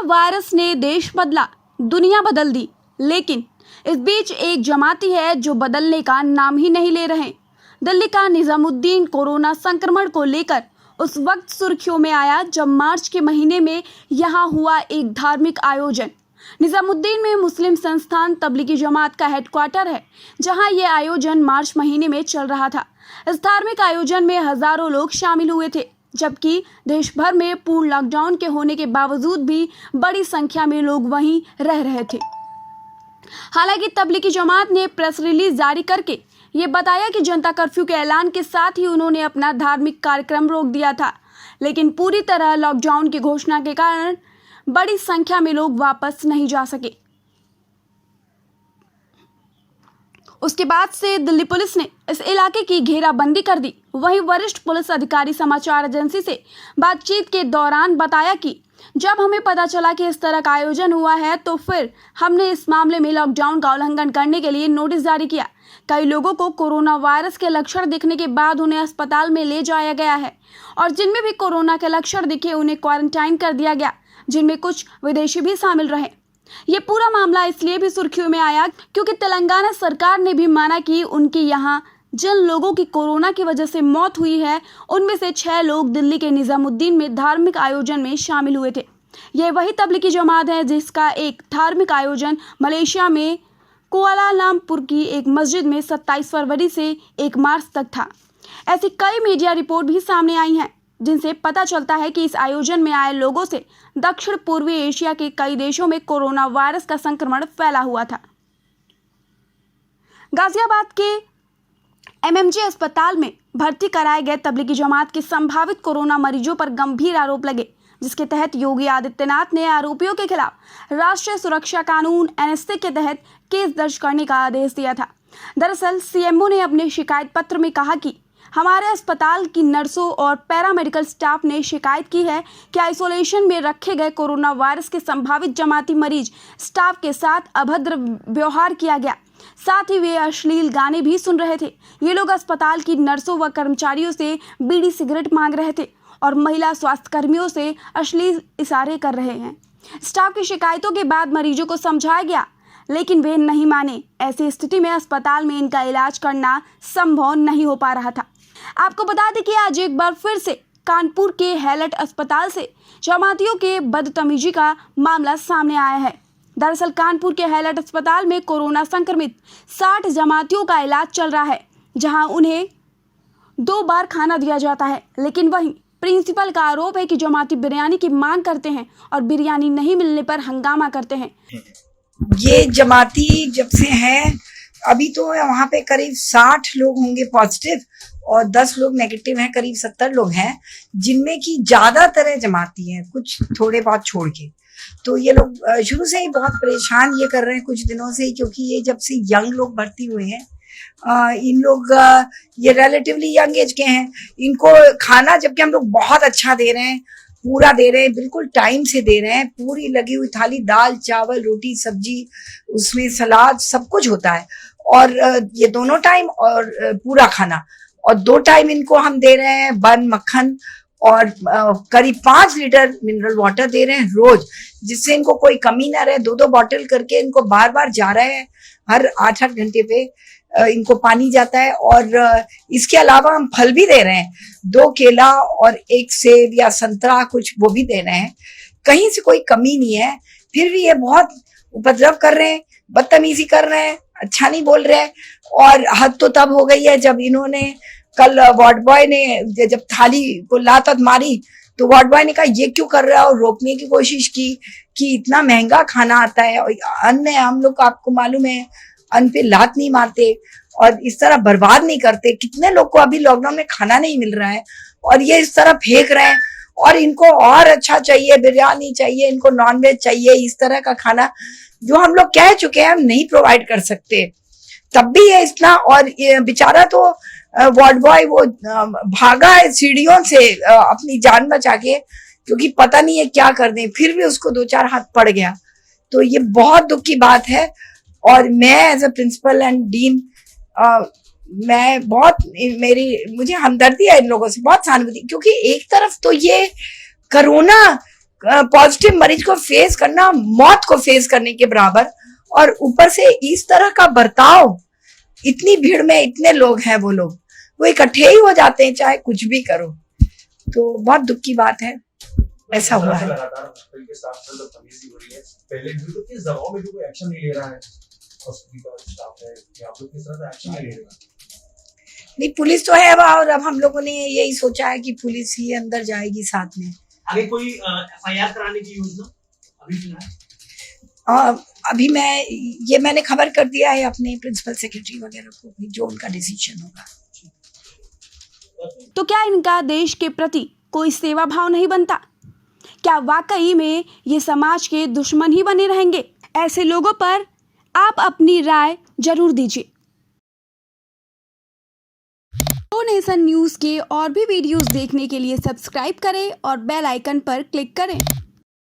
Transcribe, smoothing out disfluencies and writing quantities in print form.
Virus ने देश बदला, दुनिया बदल दी, लेकिन इस बीच एक जमाती है जो बदलने का नाम ही नहीं ले रहे। दिल्ली का निजामुद्दीन कोरोना संक्रमण को लेकर उस वक्त सुर्खियों में आया जब मार्च के महीने में यहाँ हुआ एक धार्मिक आयोजन। निजामुद्दीन में मुस्लिम संस्थान तबलीगी जमात का हेडक्वार्टर है, जहां ये आयोजन मार्च महीने में चल रहा था। इस धार्मिक आयोजन में हजारों लोग शामिल हुए थे, जबकि देश भर में पूर्ण लॉकडाउन के होने के बावजूद भी बड़ी संख्या में लोग वहीं रह रहे थे। हालांकि तबलीगी जमात ने प्रेस रिलीज जारी करके ये बताया कि जनता कर्फ्यू के ऐलान के साथ ही उन्होंने अपना धार्मिक कार्यक्रम रोक दिया था, लेकिन पूरी तरह लॉकडाउन की घोषणा के कारण बड़ी संख्या में लोग वापस नहीं जा सके। उसके बाद से दिल्ली पुलिस ने इस इलाके की घेराबंदी कर दी। वहीं वरिष्ठ पुलिस अधिकारी समाचार एजेंसी से बातचीत के दौरान बताया कि जब हमें पता चला कि इस तरह का आयोजन हुआ है तो फिर हमने इस मामले में लॉकडाउन का उल्लंघन करने के लिए नोटिस जारी किया। कई लोगों को कोरोना वायरस के लक्षण दिखने के बाद उन्हें अस्पताल में ले जाया गया है और जिनमें भी कोरोना के लक्षण दिखे उन्हें क्वारंटाइन कर दिया गया, जिनमें कुछ विदेशी भी शामिल रहे। ये पूरा मामला इसलिए भी सुर्खियों में आया क्योंकि तेलंगाना सरकार ने भी माना कि उनके यहाँ जिन लोगों की कोरोना की वजह से मौत हुई है उनमें से 6 लोग दिल्ली के निजामुद्दीन में धार्मिक आयोजन में शामिल हुए थे। ये वही तबलीगी जमात है जिसका एक धार्मिक आयोजन मलेशिया में कुआलालंपुर की एक मस्जिद में 27 फरवरी से 1 मार्च तक था। ऐसी कई मीडिया रिपोर्ट भी सामने आई हैं जिनसे पता चलता है कि इस आयोजन में आए लोगों से दक्षिण पूर्वी एशिया के कई देशों में कोरोना वायरस का संक्रमण फैला हुआ था। गाजियाबाद के एमएमजे अस्पताल में भर्ती कराए गए तबलीगी जमात के संभावित कोरोना मरीजों पर गंभीर आरोप लगे, जिसके तहत योगी आदित्यनाथ ने आरोपियों के खिलाफ राष्ट्रीय सुरक्षा कानून एनएसए के तहत केस दर्ज करने का आदेश दिया था। दरअसल सीएमओ ने अपने शिकायत पत्र में कहा कि हमारे अस्पताल की नर्सों और पैरामेडिकल स्टाफ ने शिकायत की है कि आइसोलेशन में रखे गए कोरोना वायरस के संभावित जमाती मरीज स्टाफ के साथ अभद्र व्यवहार किया गया, साथ ही वे अश्लील गाने भी सुन रहे थे। ये लोग अस्पताल की नर्सों व कर्मचारियों से बीड़ी सिगरेट मांग रहे थे और महिला स्वास्थ्य कर्मियों से अश्लील इशारे कर रहे हैं। स्टाफ की शिकायतों के बाद मरीजों को समझाया गया, लेकिन वे नहीं माने। ऐसी स्थिति में अस्पताल में इनका इलाज करना संभव नहीं हो पा रहा था। आपको बता दें कि आज एक बार फिर से कानपुर के हैलट अस्पताल से जमातियों के बदतमीजी का मामला सामने आया है। दरअसल कानपुर के हैलट अस्पताल में कोरोना संक्रमित 60 जमातियों का इलाज चल रहा है, जहां उन्हें 2 बार खाना दिया जाता है, लेकिन वहीं प्रिंसिपल का आरोप है कि जमाती बिरयानी की मांग करते हैं और बिरयानी नहीं मिलने पर हंगामा करते हैं। ये जमाती जब से हैं अभी तो वहाँ पे करीब 60 लोग होंगे पॉजिटिव और 10 लोग नेगेटिव हैं, करीब 70 लोग हैं, जिनमें की ज्यादातर जमाती हैं, कुछ थोड़े बहुत छोड़ के। तो ये लोग शुरू से ही बहुत परेशान ये कर रहे हैं कुछ दिनों से, क्योंकि ये जब से यंग लोग भर्ती हुए हैं, इन लोग ये रिलेटिवली यंग एज के हैं, इनको खाना जबकि हम लोग बहुत अच्छा दे रहे हैं, पूरा दे रहे हैं, बिल्कुल टाइम से दे रहे हैं, पूरी लगी हुई थाली, दाल चावल रोटी सब्जी, उसमें सलाद सब कुछ होता है, और ये दोनों टाइम और पूरा खाना, और 2 टाइम इनको हम दे रहे हैं बन मक्खन, और करीब 5 लीटर मिनरल वाटर दे रहे हैं रोज, जिससे इनको कोई कमी ना रहे। 2-2 बॉटल करके इनको बार बार जा रहे हैं, हर 8-8 घंटे पे इनको पानी जाता है। और इसके अलावा हम फल भी दे रहे हैं, 2 केला और 1 सेब या संतरा कुछ वो भी दे रहे हैं, कहीं से कोई कमी नहीं है। फिर भी ये बहुत उपद्रव कर रहे हैं, बदतमीजी कर रहे हैं, अच्छा नहीं बोल रहे हैं। और हद तो तब हो गई है जब इन्होंने कल वार्ड बॉय ने जब थाली को लात मारी तो वार्ड बॉय ने कहा ये क्यों कर रहा है, और रोकने की कोशिश की कि इतना महंगा खाना आता है, और अन्न है, हम लोग आपको मालूम है अन्न पे लात नहीं मारते और इस तरह बर्बाद नहीं करते। कितने लोग को अभी लॉकडाउन में खाना नहीं मिल रहा है और ये इस तरह फेंक रहे हैं, और इनको और अच्छा चाहिए, बिरयानी चाहिए, इनको नॉनवेज चाहिए, इस तरह का खाना जो हम लोग कह चुके हैं हम नहीं प्रोवाइड कर सकते, तब भी ये इतना। और बेचारा तो वार्ड बॉय वो भागा है सीढ़ियों से अपनी जान बचा के, क्योंकि पता नहीं है क्या कर दें, फिर भी उसको 2-4 हाथ पड़ गया। तो ये बहुत दुख की बात है। और मैं as a principal and dean मैं बहुत मुझे हमदर्दी है इन लोगों से, बहुत सहानुभूति, क्योंकि एक तरफ तो ये कोरोना पॉजिटिव मरीज को फेस करना मौत को फेस करने के बराबर, और ऊपर से इस तरह का बर्ताव, इतनी भीड़ में इतने लोग हैं, वो इकट्ठे ही हो जाते हैं चाहे कुछ भी करो, तो बहुत दुख की बात है, ऐसा हुआ है। लगातार हॉस्पिटल के स्टाफ से तो तमीज़ी हो रही है, पहले भी तो किस दवाओं में भी कोई एक्शन नहीं ले रहा है हॉस्पिटल का स्टाफ है, या आप लोग किस तरह का एक्शन नहीं ले रहा? नहीं, पुलिस तो है और अब हम लोगों ने यही सोचा है कि पुलिस ही अंदर जाएगी साथ में। आगे कोई एफआईआर कराने की योजना अभी फिलहाल? अभी मैंने खबर कर दिया है अपने प्रिंसिपल सेक्रेटरी वगैरह को भी, जो उनका डिसीजन होगा। तो क्या इनका देश के प्रति कोई सेवा भाव नहीं बनता? क्या वाकई में ये समाज के दुश्मन ही बने रहेंगे? ऐसे लोगों पर आप अपनी राय जरूर दीजिए। प्रो नेशन न्यूज़ के और भी वीडियोस देखने के लिए सब्सक्राइब करें और बेल आइकन पर क्लिक करें।